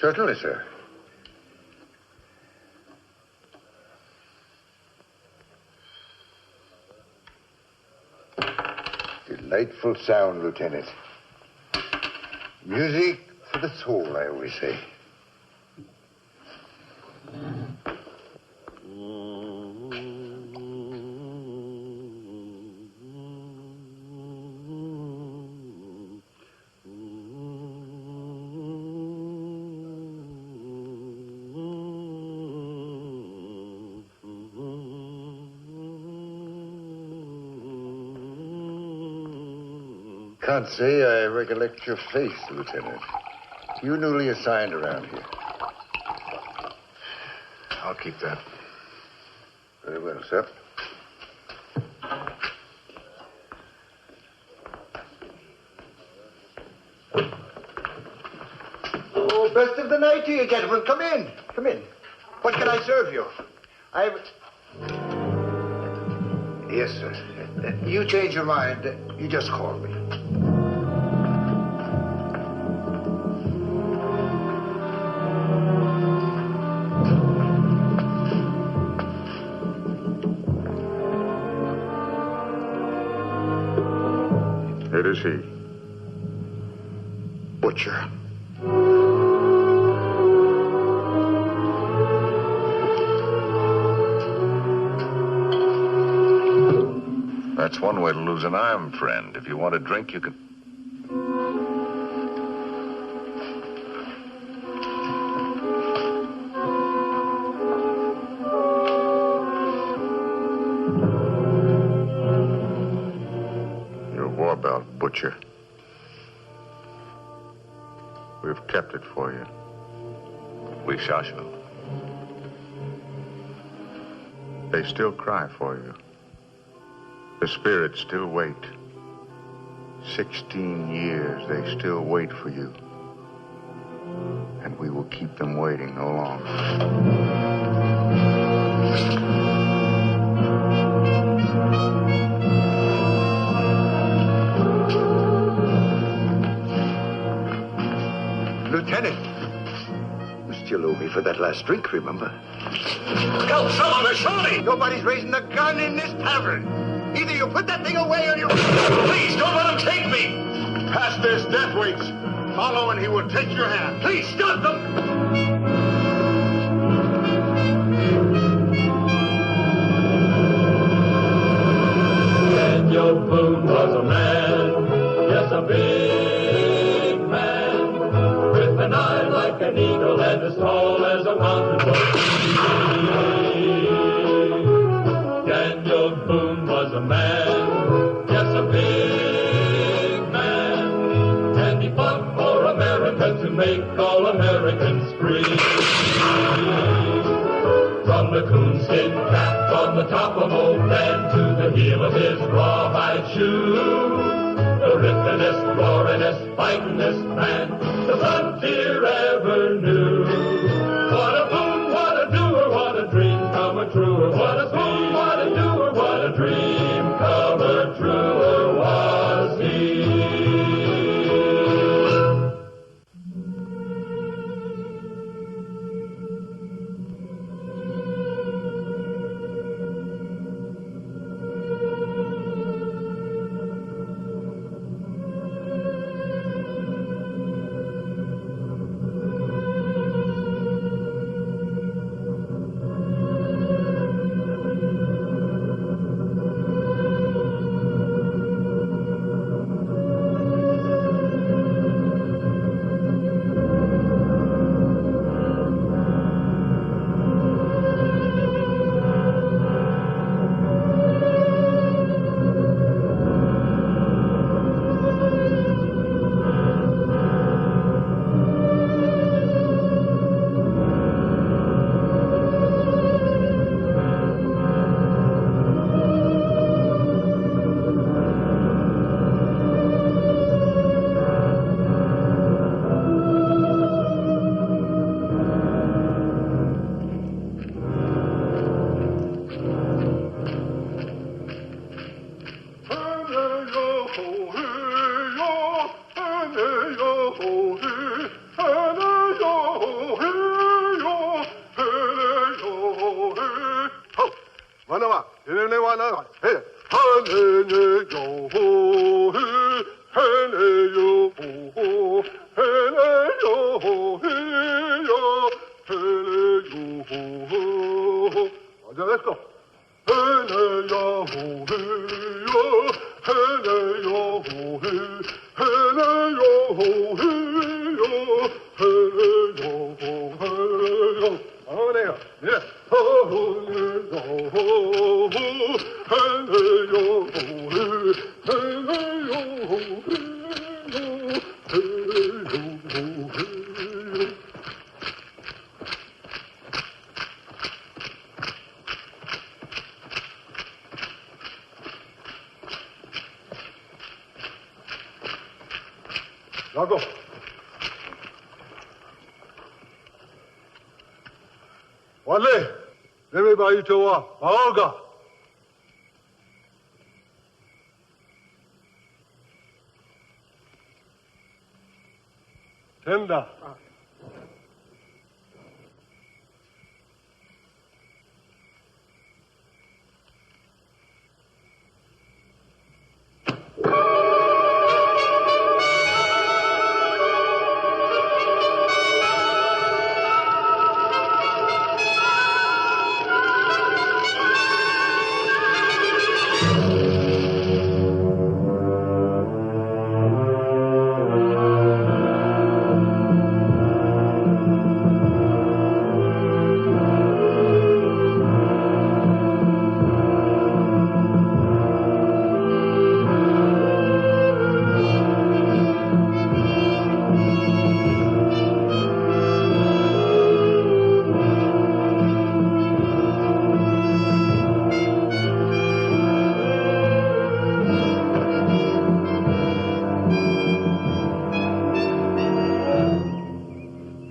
Certainly, sir. Delightful sound, Lieutenant. Music for the soul, I always say. Can't say I recollect your face, Lieutenant. You newly assigned around here. I'll keep that. Very well, sir. Oh, best of the night to you, gentlemen. Come in. Come in. What can I serve you? Yes, sir. You change your mind. You just call me. It is he. Butcher. That's one way to lose an arm, friend. If you want a drink, you can... Your war belt, Butcher. We've kept it for you. We shall. They still cry for you. The spirits still wait. 16 years, they still wait for you. And we will keep them waiting no longer. Lieutenant, you still owe me for that last drink, remember? Help, someone, surely! Nobody's raising a gun in this tavern. Either you put that thing away or you... Please, don't let him take me! Past this, death waits. Follow and he will take your hand. Please, stop them! Daniel Boone was a man, yes, a big man, with an eye like an eagle and as tall as a mountain was he. Daniel Boone was a man, yes, a big man, and he fought for America to make all Americans free. From the coonskin cap on the top of old Dan to the heel of his rawhide shoe, the rippin'est, roaring'est, fightin'est man the frontier ever knew. What a boom, what a doer, what a dream come truer. What a boom, what a doer, what a dream come truer was he. Panama. Hey. Hey, yo, ho, hey. Hey, yo, ho, hey, yo, ho, hey, yo. Hey, yo, ho. Let's go. Hey, yo, ho, hey, yo. Hey, yo, ho, hey. Hey, yo, ho, hey, yo. Hey, yo, ho, hey, yo. Oh, there. Yeah. Oh, yo, ho, hey, yo, ho, hey. Hey, yo, ho, hey, yo. Hey, yo, ho, hey, yo. Now go. Wale, everybody to Maoga. Tenda.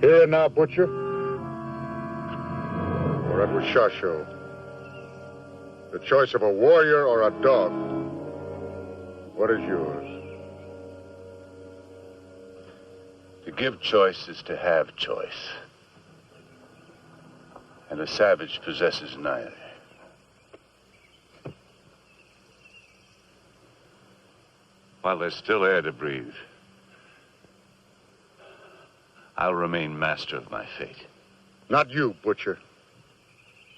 Here now, Butcher. Or at Wishasho. The choice of a warrior or a dog. What is yours? To give choice is to have choice. And a savage possesses neither. While there's still air to breathe, I'll remain master of my fate. Not you, Butcher.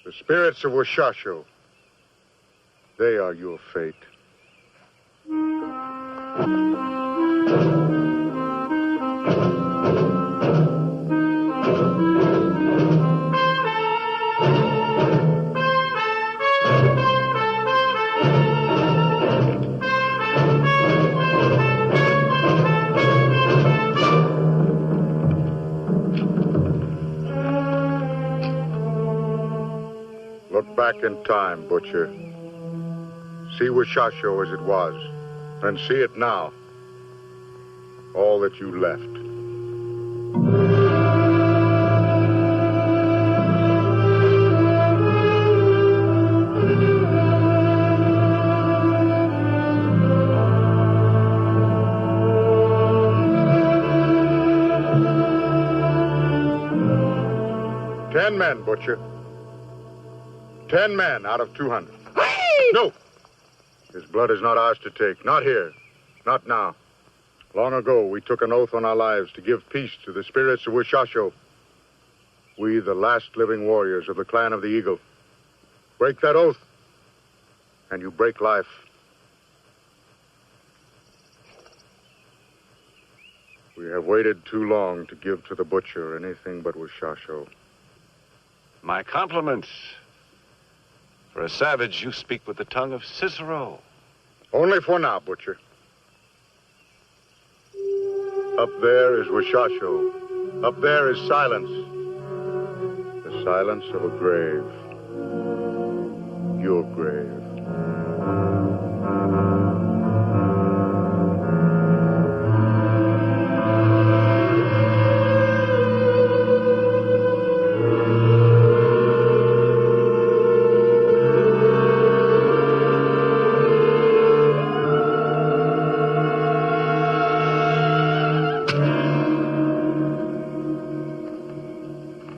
The spirits of Wishasho. They are your fate. Look back in time, Butcher. See Wishasho as it was, and see it now. All that you left. Ten men, Butcher. 10 men out of 200. No! His blood is not ours to take. Not here. Not now. Long ago, we took an oath on our lives to give peace to the spirits of Wishasho. We, the last living warriors of the clan of the Eagle. Break that oath, and you break life. We have waited too long to give to the Butcher anything but Wishasho. My compliments. For a savage, you speak with the tongue of Cicero. Only for now, Butcher. Up there is Wishasho. Up there is silence. The silence of a grave. Your grave.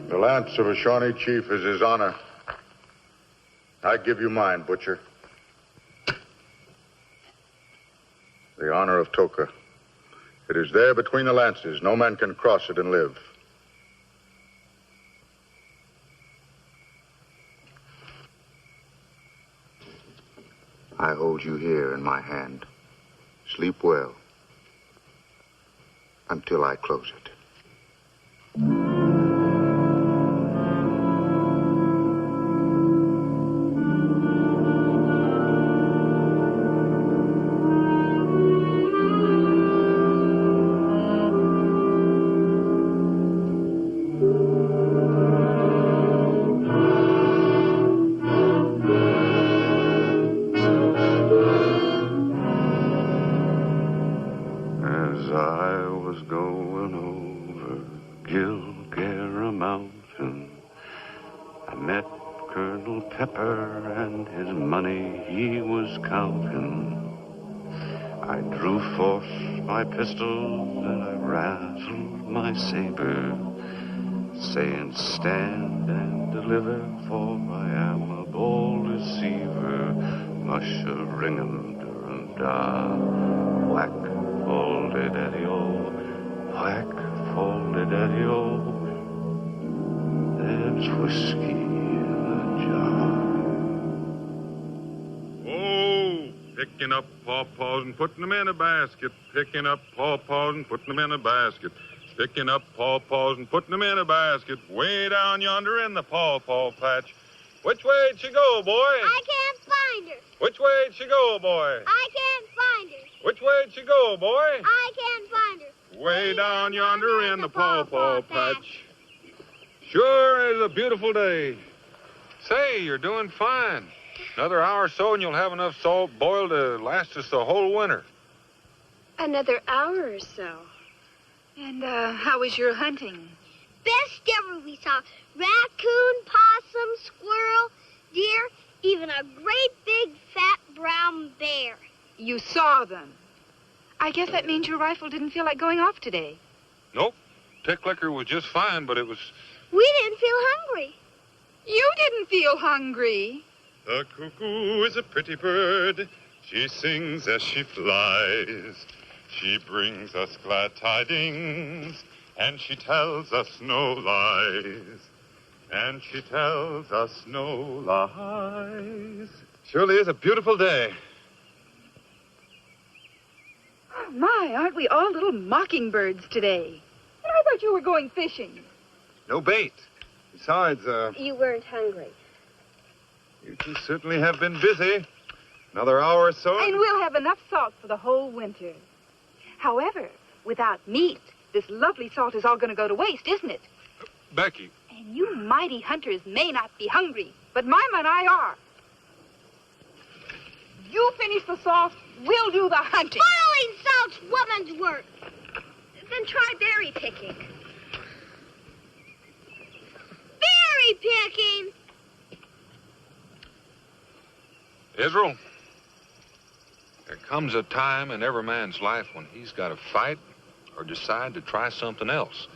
The lance of a Shawnee chief is his honor. I give you mine, Butcher. The honor of Toka. It is there between the lances. No man can cross it and live. I hold you here in my hand. Sleep well until I close it. Pistol, and I rattled my saber, saying, stand and deliver, for I am a bold deceiver. Mush-a-ring-a-da, whack, folded-daddy-o, whack, folded-daddy-o. There's whiskey in the jar. Oh, picking up pawpaws and putting them in a basket. Picking up pawpaws and putting them in a basket. Picking up pawpaws and putting them in a basket. Way down yonder in the pawpaw patch. Which way'd she go, boy? I can't find her. Which way'd she go, boy? I can't find her. Which way'd she go, boy? I can't find her. Way down yonder in the pawpaw patch. Sure is a beautiful day. Say, you're doing fine. Another hour or so and you'll have enough salt boiled to last us the whole winter. Another hour or so. And how was your hunting? Best ever we saw. Raccoon, possum, squirrel, deer, even a great big fat brown bear. You saw them. I guess that means your rifle didn't feel like going off today. Nope. Tick liquor was just fine, but it was... We didn't feel hungry. You didn't feel hungry. The cuckoo is a pretty bird. She sings as she flies. She brings us glad tidings, and she tells us no lies. And she tells us no lies. Surely is a beautiful day. Oh, my, aren't we all little mockingbirds today? And I thought you were going fishing. No bait. Besides, You weren't hungry. you two certainly have been busy. Another hour or so. And we'll have enough salt for the whole winter. However, without meat, this lovely salt is all going to go to waste, isn't it? Becky. And you mighty hunters may not be hungry, but Mima and I are. You finish the salt, we'll do the hunting. Boiling salt's woman's work. Then try berry picking. Berry picking! Israel, there comes a time in every man's life when he's got to fight or decide to try something else.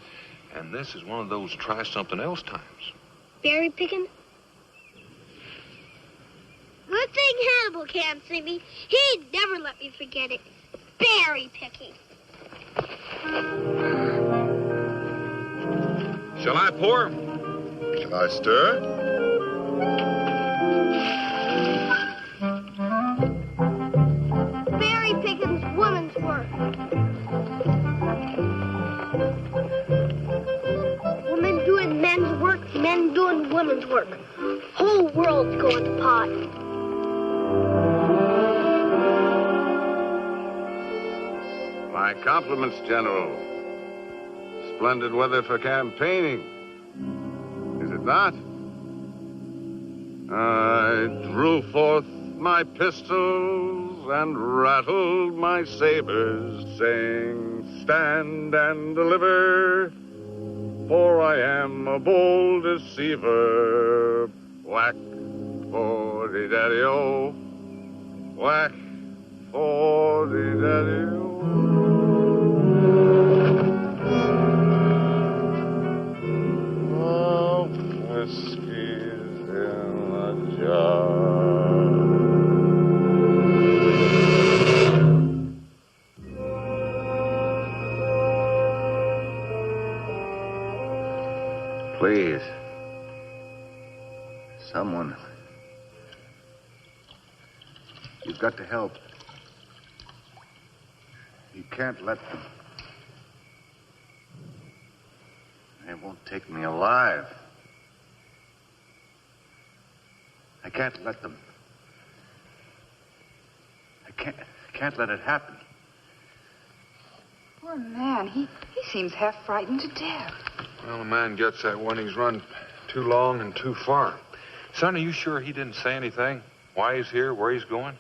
And this is one of those try something else times. Berry picking? Good thing Hannibal can't see me. He'd never let me forget it. Berry picking. Shall I pour? Shall I stir? Berry picking's woman's work. Women doing men's work, men doing women's work. Whole world's going to pot. My compliments, General. Splendid weather for campaigning. Is it not? I drew forth my pistols and rattled my sabers, saying, stand and deliver, for I am a bold deceiver. Whack, forty-daddy-o, whack, forty-daddy-o. Oh, whiskey's in the jar. Someone. You've got to help. You can't let them. They won't take me alive. I can't let them. I can't let it happen. Poor man, he seems half frightened to death. Well, a man gets that when he's run too long and too far. Son, are you sure he didn't say anything? Why he's here, where he's going?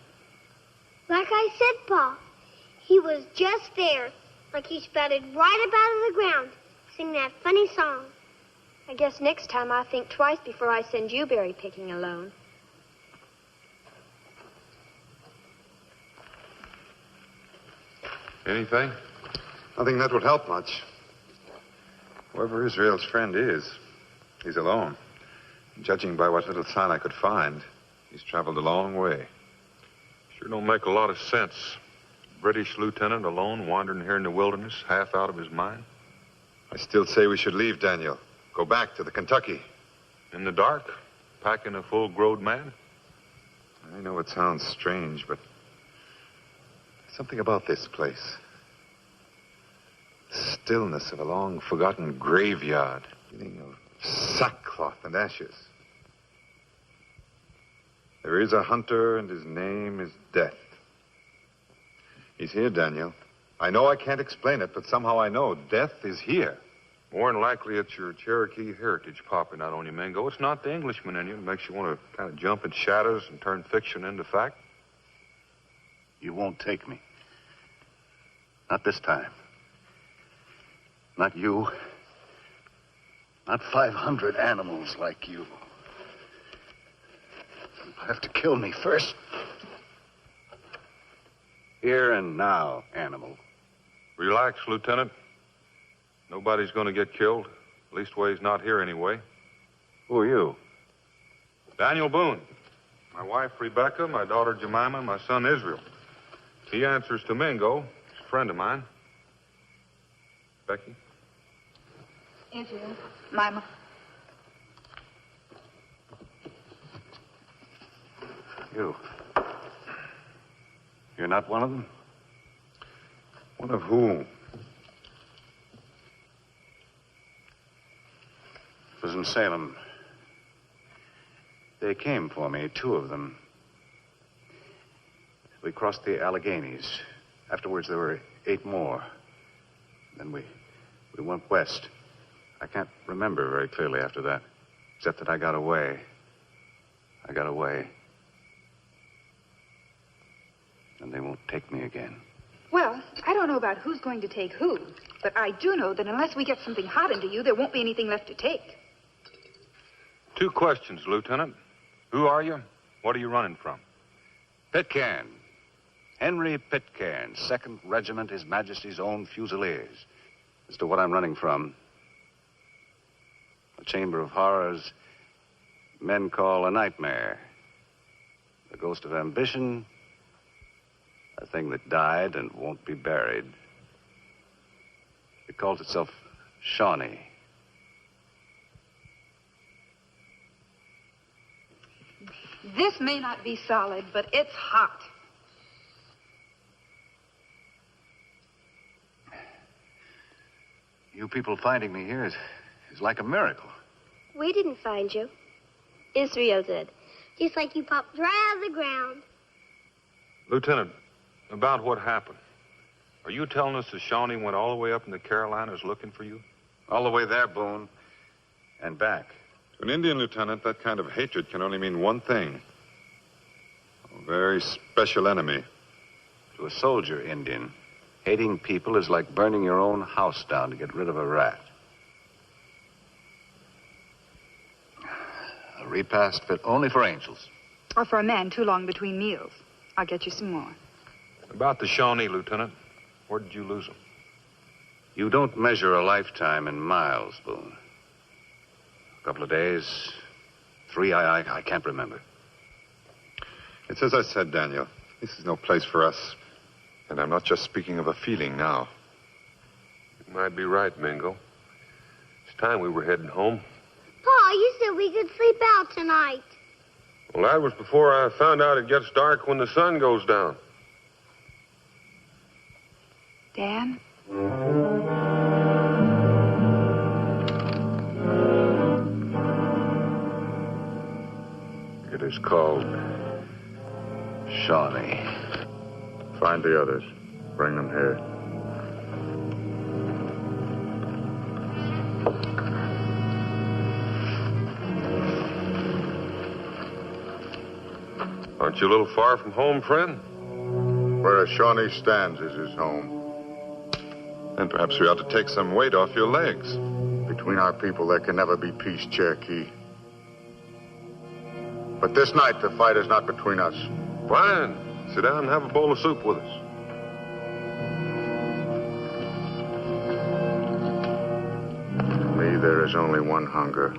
Like I said, Pa, he was just there, like he spouted right up out of the ground, singing that funny song. I guess next time I'll think twice before I send you berry picking alone. Anything? Nothing that would help much. Whoever Israel's friend is, he's alone. Judging by what little sign I could find, he's traveled a long way. Sure don't make a lot of sense. British lieutenant alone, wandering here in the wilderness, half out of his mind. I still say we should leave, Daniel. Go back to the Kentucky. In the dark, packing a full-grown man. I know it sounds strange, but something about this place. The stillness of a long-forgotten graveyard. Feeling of sackcloth and ashes. There is a hunter, and his name is Death. He's here, Daniel. I know I can't explain it, but somehow I know Death is here. More than likely, it's your Cherokee heritage popping out on you, Mingo. It's not the Englishman in you that makes you want to kind of jump at shadows and turn fiction into fact. You won't take me. Not this time. Not you. Not 500 animals like you. You'll have to kill me first. Here and now, animal. Relax, Lieutenant. Nobody's going to get killed. Leastways, not here anyway. Who are you? Daniel Boone. My wife, Rebecca, my daughter, Jemima, my son, Israel. He answers to Mingo. He's a friend of mine. Becky? Israel. Mima. You're not one of them? One of whom? It was in Salem. They came for me, 2 of them. We crossed the Alleghenies. Afterwards, there were 8 more. Then we went west. I can't remember very clearly after that, except that I got away. And they won't take me again. Well, I don't know about who's going to take who, but I do know that unless we get something hot into you, there won't be anything left to take. 2 questions, Lieutenant. Who are you? What are you running from? Pitcairn. Henry Pitcairn, 2nd Regiment, His Majesty's Own Fusiliers. As to what I'm running from, a chamber of horrors men call a nightmare. The ghost of ambition, a thing that died and won't be buried. It calls itself Shawnee. This may not be solid, but it's hot. You people finding me here is like a miracle. We didn't find you. Israel did. Just like you popped right out of the ground. Lieutenant, about what happened. Are you telling us that Shawnee went all the way up in the Carolinas looking for you? All the way there, Boone. And back. To an Indian lieutenant, that kind of hatred can only mean one thing. A very special enemy. To a soldier, Indian, hating people is like burning your own house down to get rid of a rat. A repast fit only for angels. Or for a man too long between meals. I'll get you some more. About the Shawnee, Lieutenant. Where did you lose them? You don't measure a lifetime in miles, Boone. A couple of days, 3, I can't remember. It's as I said, Daniel. This is no place for us. And I'm not just speaking of a feeling now. You might be right, Mingo. It's time we were heading home. Pa, you said we could sleep out tonight. Well, that was before I found out it gets dark when the sun goes down. Dan? It is called Shawnee. Find the others. Bring them here. Aren't you a little far from home, friend? Where Shawnee stands is his home. Then perhaps we ought to take some weight off your legs. Between our people, there can never be peace, Cherokee. But this night, the fight is not between us. Fine. Sit down and have a bowl of soup with us. To me, there is only one hunger.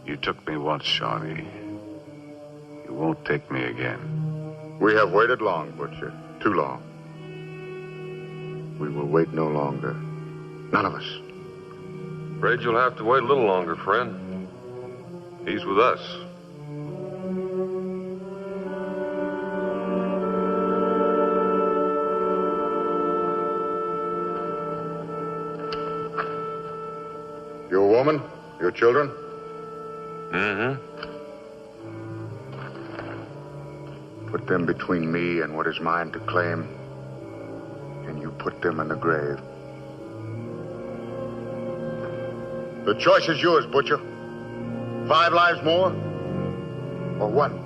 You took me once, Shawnee. You won't take me again. We have waited long, Butcher. Too long. We will wait no longer. None of us. Afraid you'll have to wait a little longer, friend. He's with us. Your woman? Your children? Mm-hmm. Put them between me and what is mine to claim, and you put them in the grave. The choice is yours, Butcher. 5 lives more, or 1.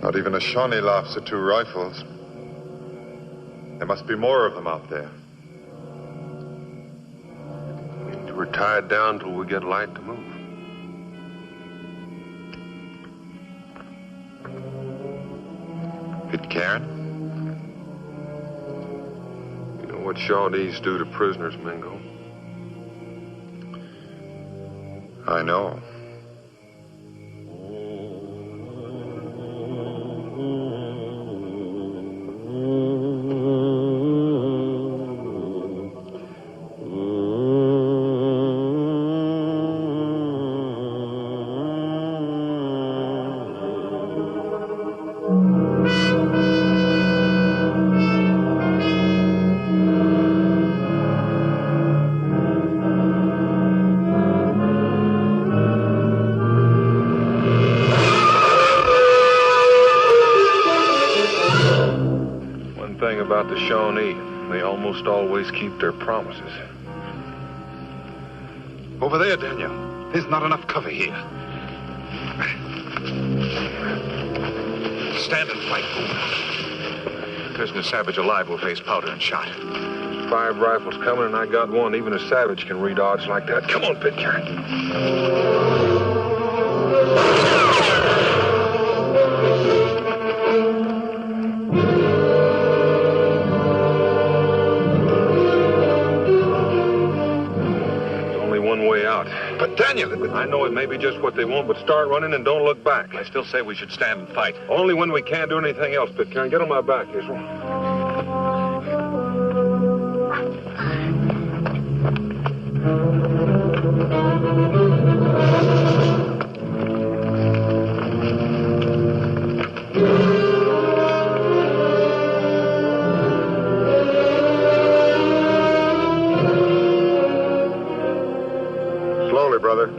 Not even a Shawnee laughs at 2 rifles. There must be more of them out there. We're tied down till we get light to move. Pitcairn? You know what Shawnees do to prisoners, Mingo? I know. About the Shawnee, they almost always keep their promises. Over there, Daniel. There's not enough cover here. Stand and fight, Boone. Prisoner Savage alive will face powder and shot. There's 5 rifles coming, and I got 1. Even a Savage can read odds like that. Come on, Pitcairn. But Daniel... I know it may be just what they want, but start running and don't look back. I still say we should stand and fight. Only when we can't do anything else, Pitcairn. Get on my back, Israel. Brother.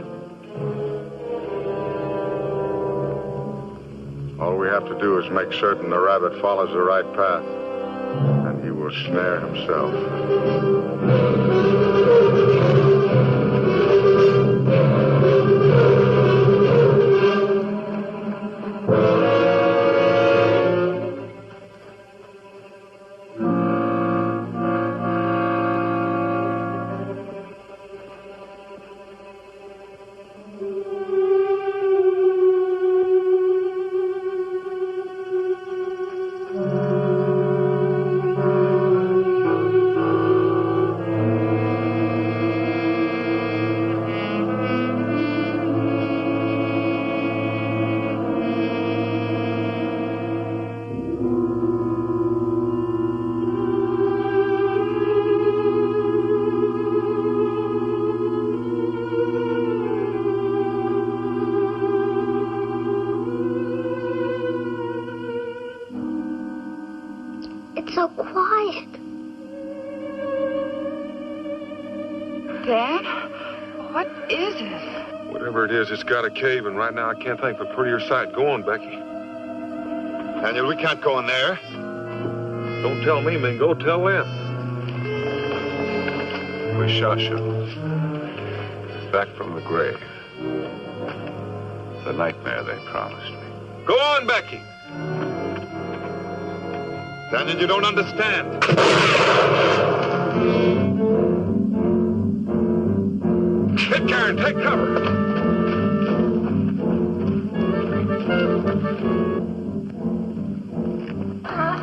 All we have to do is make certain the rabbit follows the right path, and he will snare himself. It's so quiet. Dan, what is it? Whatever it is, it's got a cave, and right now I can't think of a prettier sight. Go on, Becky. Daniel, we can't go in there. Don't tell me, Mingo. Tell them. Wishasha. Back from the grave. The nightmare they promised me. Go on, Becky. Daniel, you don't understand. Hit, Karen, take cover.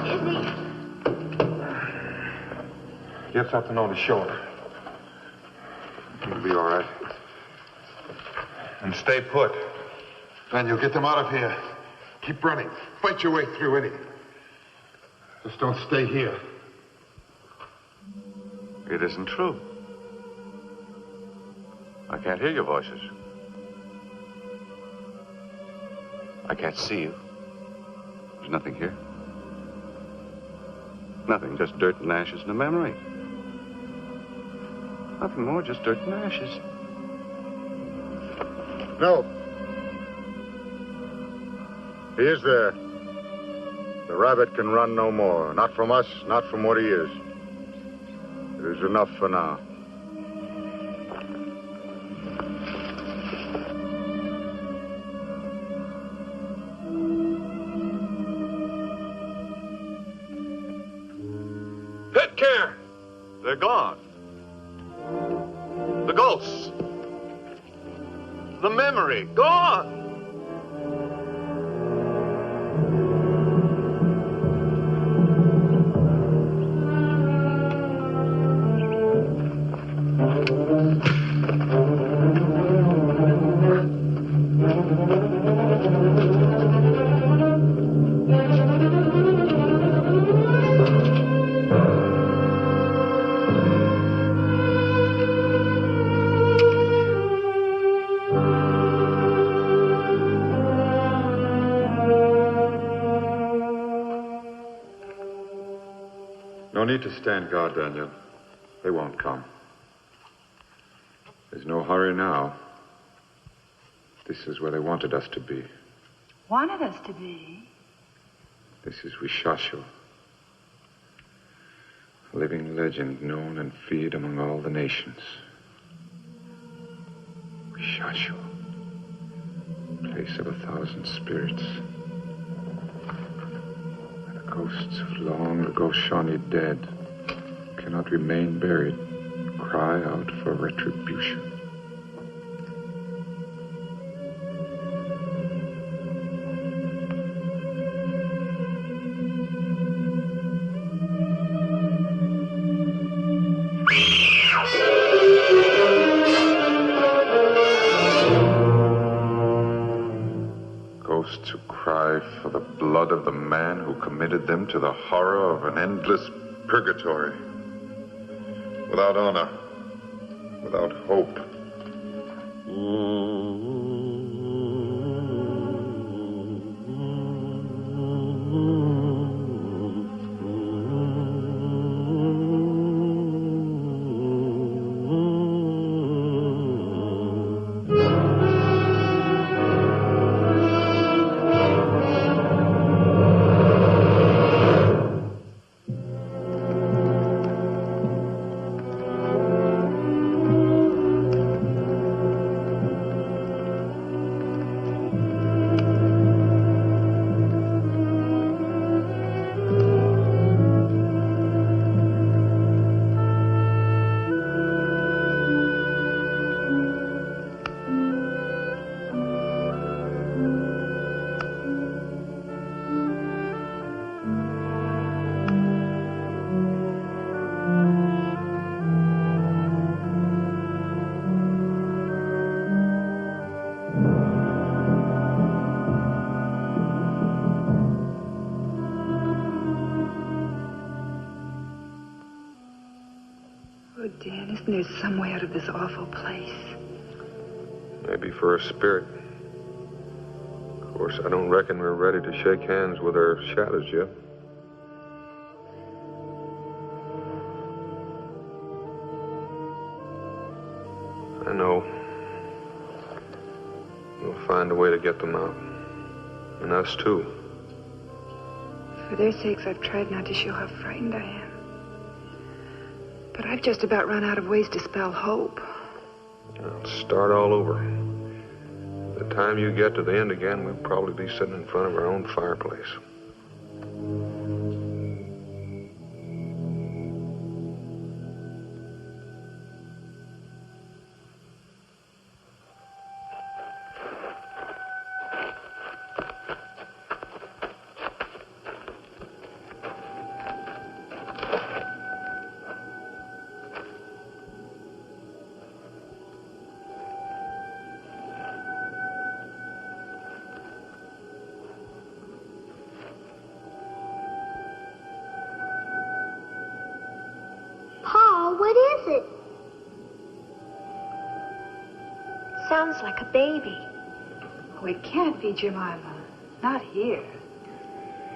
Izzy. Get something on his shoulder. You'll be all right. And stay put. Daniel, get them out of here. Keep running. Fight your way through, Eddie. Just don't stay here. It isn't true. I can't hear your voices. I can't see you. There's nothing here. Nothing, just dirt and ashes and a memory. Nothing more, just dirt and ashes. No. He is there. The rabbit can run no more. Not from us, not from what he is. It is enough for now. Hit, Karen. They're gone. The ghosts. The memory, gone. No need to stand guard, Daniel. They won't come. There's no hurry now. This is where they wanted us to be. Wanted us to be? This is Wishasha. A living legend known and feared among all the nations. Wishasha. Place of 1,000 spirits. Ghosts of long ago Shawnee dead cannot remain buried, cry out for retribution. Ghosts who cry for the blood of the man who committed them to the horror of an endless purgatory. Without honor, without hope. Oh, Dan, isn't there some way out of this awful place? Maybe for a spirit. Of course, I don't reckon we're ready to shake hands with our shadows yet. to get them out. And us, too. For their sakes, I've tried not to show how frightened I am. But I've just about run out of ways to spell hope. I'll start all over. By the time you get to the end again, we'll probably be sitting in front of our own fireplace. What is it? Sounds like a baby. Oh, it can't be, Jemima. Not here.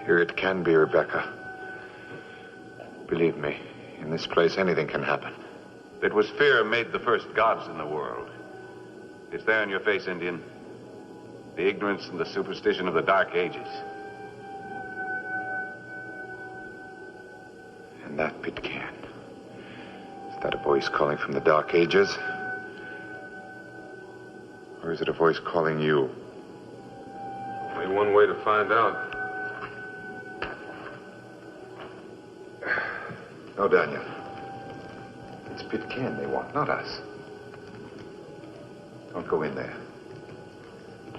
Here it can be, Rebecca. Believe me, in this place, anything can happen. It was fear made the first gods in the world. It's there in your face, Indian. The ignorance and the superstition of the Dark Ages. And that Pitcairn. Is that a voice calling from the Dark Ages? Or is it a voice calling you? Only one way to find out. No, Daniel. It's Pitcairn they want, not us. Don't go in there.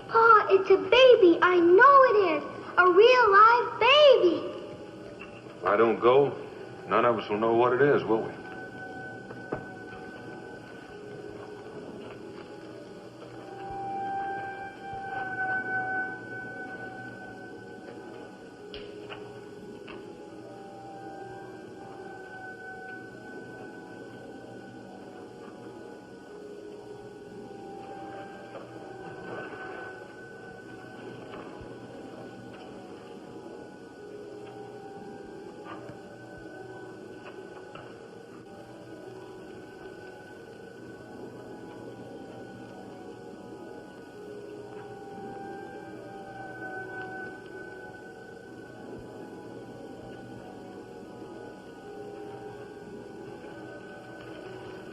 Pa, it's a baby. I know it is. A real live baby. If I don't go, none of us will know what it is, will we?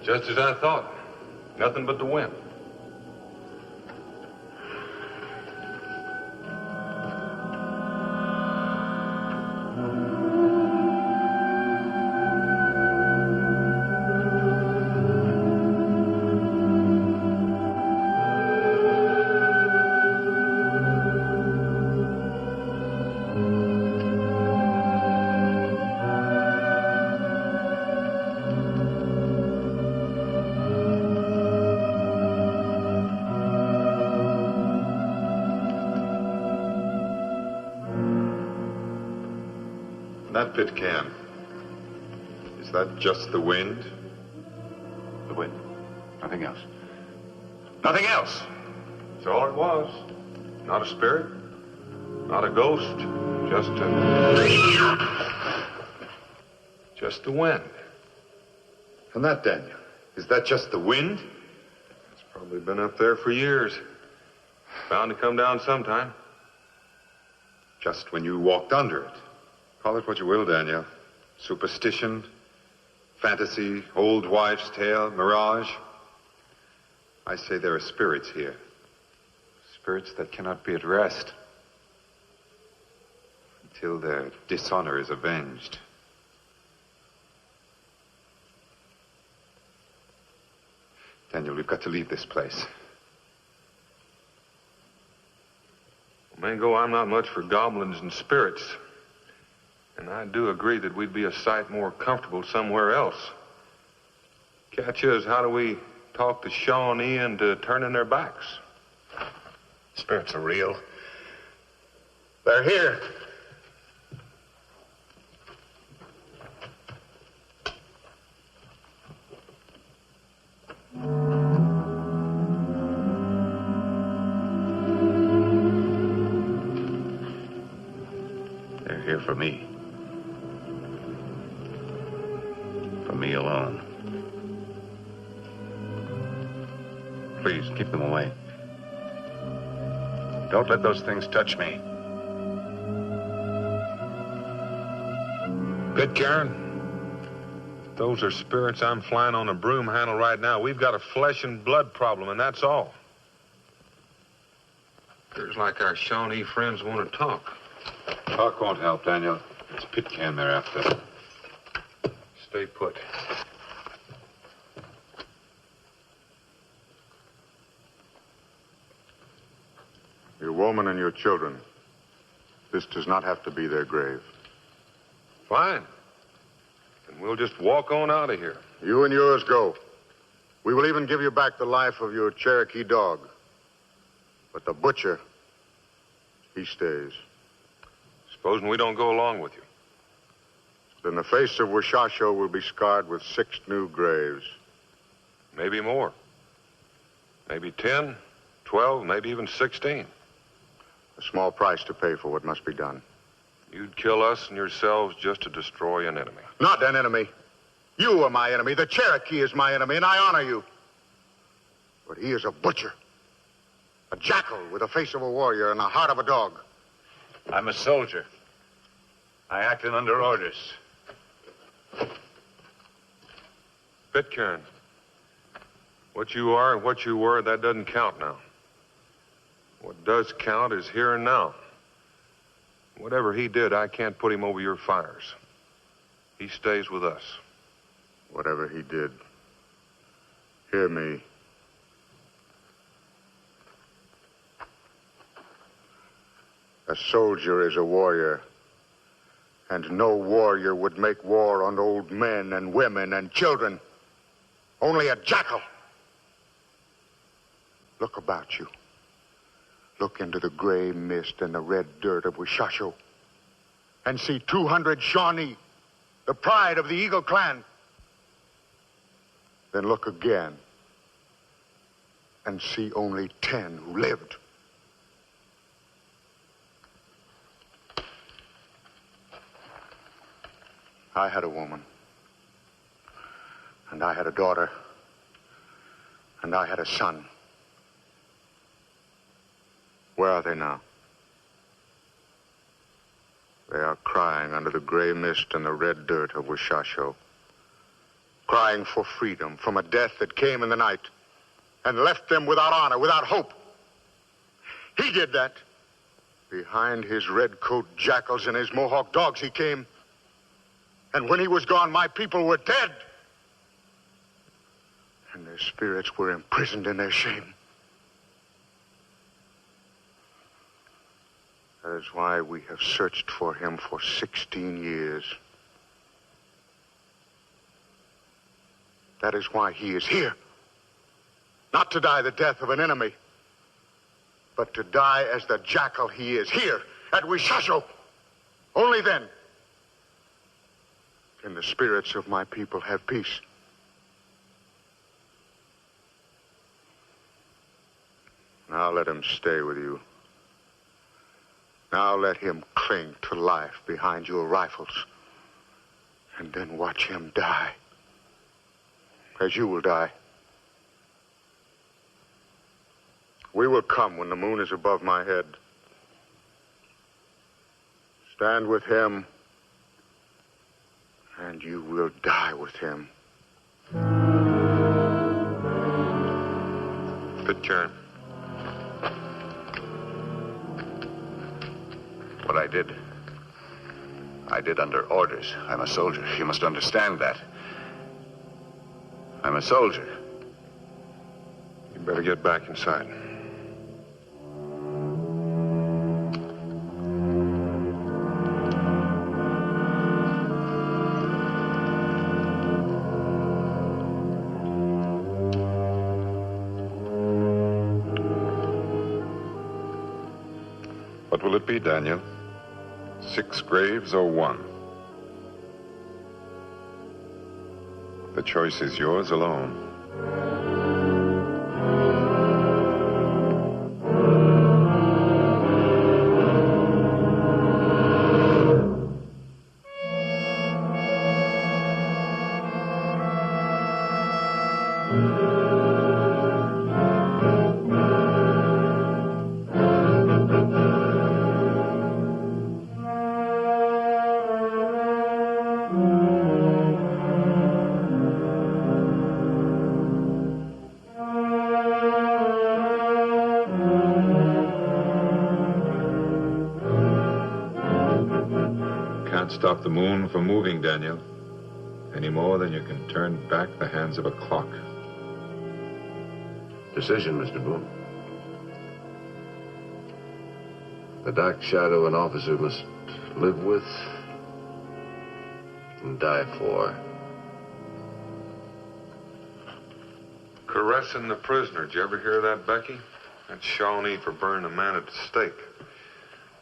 Just as I thought. Nothing but the wind. That Pitcairn. Is that just the wind? The wind. Nothing else. Nothing else. That's all it was. Not a spirit, not a ghost, just the wind. And that, Daniel, is that just the wind? It's probably been up there for years. Bound to come down sometime. Just when you walked under it. Call it what you will, Daniel. Superstition, fantasy, old wives' tale, mirage. I say there are spirits here. Spirits that cannot be at rest until their dishonor is avenged. Daniel, we've got to leave this place. Mango, I'm not much for goblins and spirits. And I do agree that we'd be a sight more comfortable somewhere else. Catch is, how do we talk the Shawnee into turning their backs? Spirits are real. They're here. They're here for me. For me alone. Please, keep them away. Don't let those things touch me. Pitcairn, those are spirits I'm flying on a broom handle right now. We've got a flesh and blood problem, and that's all. Appears like our Shawnee friends want to talk. Talk won't help, Daniel. It's Pitcairn they're after. Stay put. Your woman and your children. This does not have to be their grave. Fine. And we'll just walk on out of here. You and yours go. We will even give you back the life of your Cherokee dog. But the butcher, he stays. Supposing we don't go along with you. Then the face of Washasho will be scarred with 6 new graves. Maybe more. Maybe 10, 12, maybe even 16. A small price to pay for what must be done. You'd kill us and yourselves just to destroy an enemy. Not an enemy. You are my enemy. The Cherokee is my enemy, and I honor you. But he is a butcher. A jackal with the face of a warrior and the heart of a dog. I'm a soldier. I acted under orders. Pitcairn, what you are and what you were, that doesn't count now. What does count is here and now. Whatever he did, I can't put him over your fires. He stays with us. Whatever he did, hear me. A soldier is a warrior, and no warrior would make war on old men and women and children. Only a jackal. Look about you. Look into the gray mist and the red dirt of Washasho, and see 200 Shawnee, the pride of the Eagle clan. Then look again and see only 10 who lived. I had a woman, and I had a daughter, and I had a son. Where are they now? They are crying under the gray mist and the red dirt of Washasho, crying for freedom from a death that came in the night and left them without honor, without hope. He did that. Behind his red-coat jackals and his Mohawk dogs he came. And when he was gone, my people were dead. And their spirits were imprisoned in their shame. That is why we have searched for him for 16 years. That is why he is here. Not to die the death of an enemy, but to die as the jackal he is, here at Washasho. Only then can the spirits of my people have peace. Now let him stay with you. Now let him cling to life behind your rifles. And then watch him die. As you will die. We will come when the moon is above my head. Stand with him, and you will die with him. Pitcairn. What I did under orders. I'm a soldier. You must understand that. I'm a soldier. You better get back inside. What will it be, Daniel? 6 graves or 1? The choice is yours alone. can't stop the moon from moving, Daniel, any more than you can turn back the hands of a clock. Decision, Mr. Boone. The dark shadow an officer must live with and die for. Caressing the prisoner. Did you ever hear that, Becky? That's Shawnee for burning a man at the stake.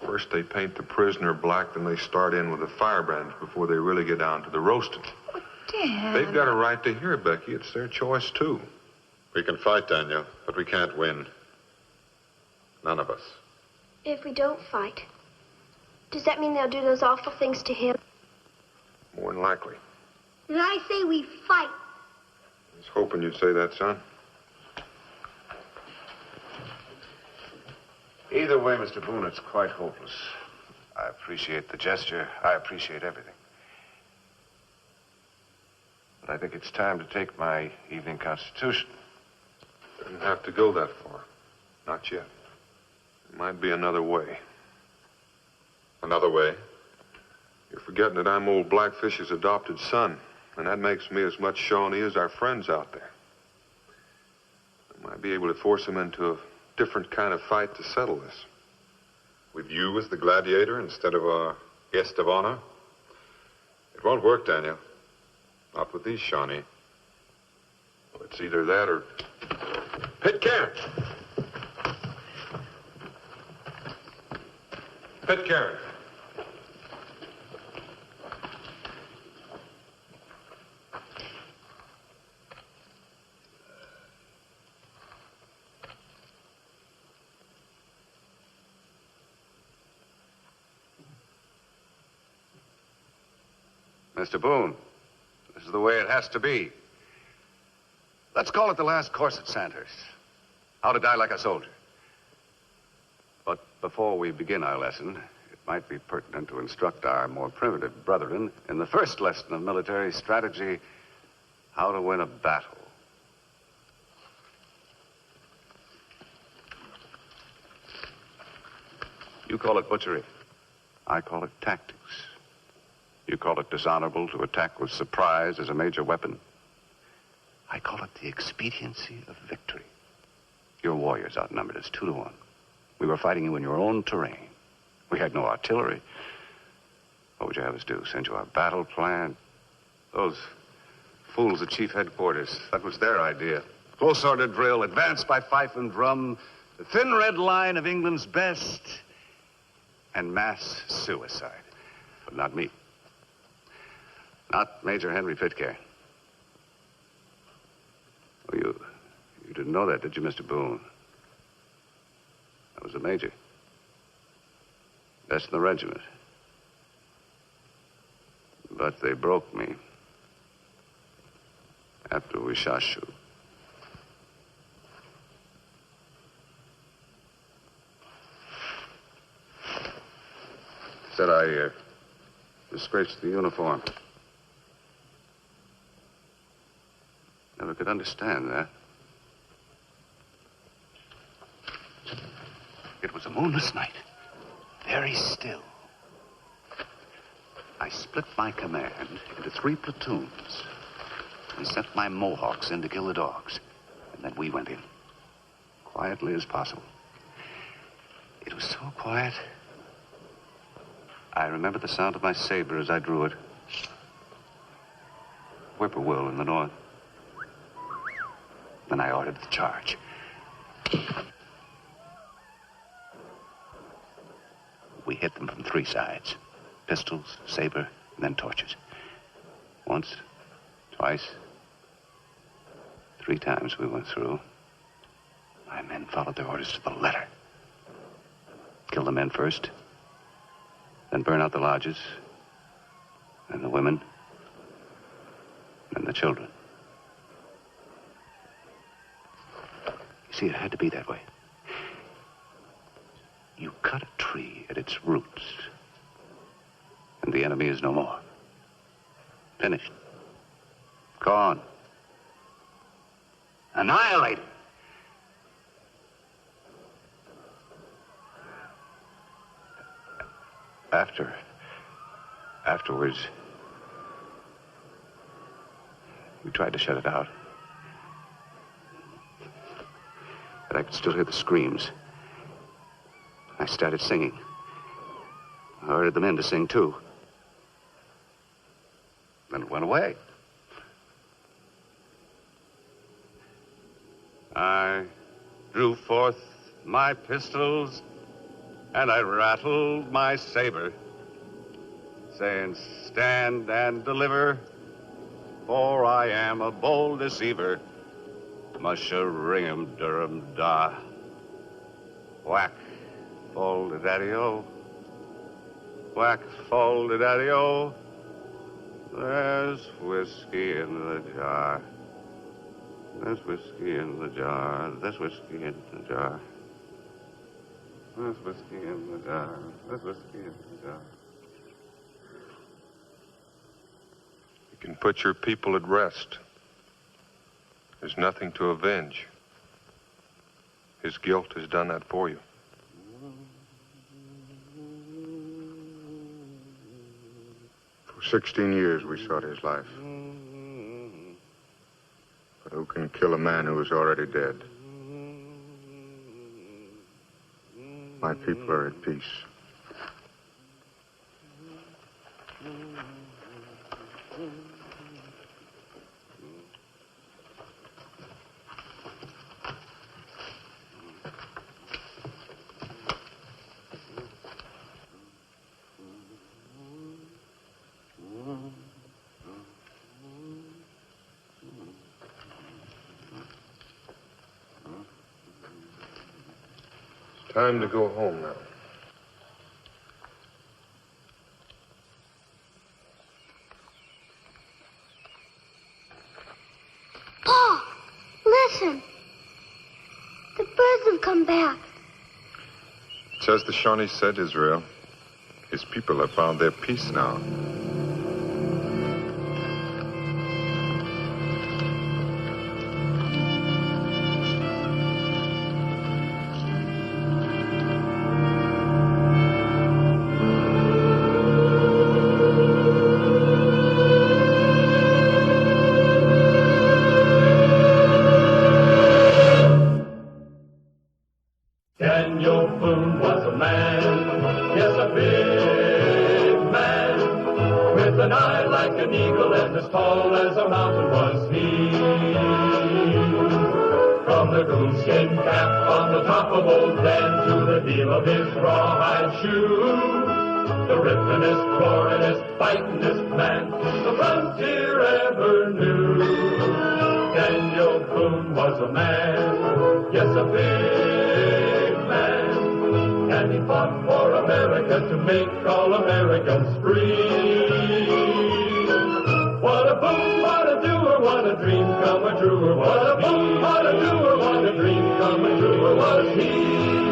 First they paint the prisoner black, then they start in with the firebrands before they really get down to the roasting. Oh, Dan. They've got a right to hear, Becky. It's their choice, too. We can fight, Daniel, but we can't win. None of us. If we don't fight, does that mean they'll do those awful things to him? More than likely. And I say we fight. I was hoping you'd say that, son. Either way, Mr. Boone, it's quite hopeless. I appreciate the gesture. I appreciate everything. But I think it's time to take my evening constitution. Didn't have to go that far. Not yet. There might be another way. Another way? You're forgetting that I'm old Blackfish's adopted son, and that makes me as much Shawnee as our friends out there. I might be able to force him into a different kind of fight to settle this. With you as the gladiator instead of our guest of honor? It won't work, Daniel. Not with these Shawnee. Well, it's either that or... Pitcairn! Pitcairn! Mr. Boone, this is the way it has to be. Let's call it the last course at Sandhurst. How to die like a soldier. But before we begin our lesson, it might be pertinent to instruct our more primitive brethren in the first lesson of military strategy, how to win a battle. You call it butchery. I call it tactics. You call it dishonorable to attack with surprise as a major weapon. I call it the expediency of victory. Your warriors outnumbered us 2-1. We were fighting you in your own terrain. We had no artillery. What would you have us do? Send you our battle plan? Those fools at Chief Headquarters, that was their idea. Close order drill, advance by fife and drum, the thin red line of England's best, and mass suicide. But not me. Not Major Henry Pitcairn. Oh, you didn't know that, did you, Mr. Boone? I was a major. Best in the regiment. But they broke me after Wishashu. Said I disgraced the uniform. Never could understand that. It was a moonless night. Very still. I split my command into 3 platoons and sent my Mohawks in to kill the dogs. And then we went in. Quietly as possible. It was so quiet. I remember the sound of my saber as I drew it. Whippoorwill in the north. Then I ordered the charge. We hit them from 3 sides. Pistols, saber, and then torches. Once, twice, 3 times we went through. My men followed their orders to the letter. Kill the men first, then burn out the lodges, and the women, and the children. You see, it had to be that way. You cut a tree at its roots, and the enemy is no more. Finished. Gone. Annihilated. Afterwards, we tried to shut it out. But I could still hear the screams. I started singing. I ordered the men to sing, too. Then it went away. I drew forth my pistols and I rattled my saber, saying, stand and deliver, for I am a bold deceiver. Musha-ring-em, Durham-da. Whack, fold-a-daddy-o. Whack, fold-a-daddy-o. There's whiskey in the jar. There's whiskey in the jar. There's whiskey in the jar. There's whiskey in the jar. There's whiskey in the jar. You can put your people at rest. There's nothing to avenge. His guilt has done that for you. For 16 years we sought his life. But who can kill a man who is already dead? My people are at peace. Time to go home now. Pa, listen. The birds have come back. It's as the Shawnee said, Israel. His people have found their peace now. Daniel Boone was a man, yes, a big man, with an eye like an eagle and as tall as a mountain was he. From the goonskin cap on the top of old Dan to the heel of his rawhide shoe, the rippin'est, roarin'est, fightin'est man the frontier ever knew. Daniel Boone was a man, yes, a big man, and he fought for America to make all Americans free. What a boom, what a doer, what a dream come a truer, what a boom, what a doer, what a dream come a truer was he.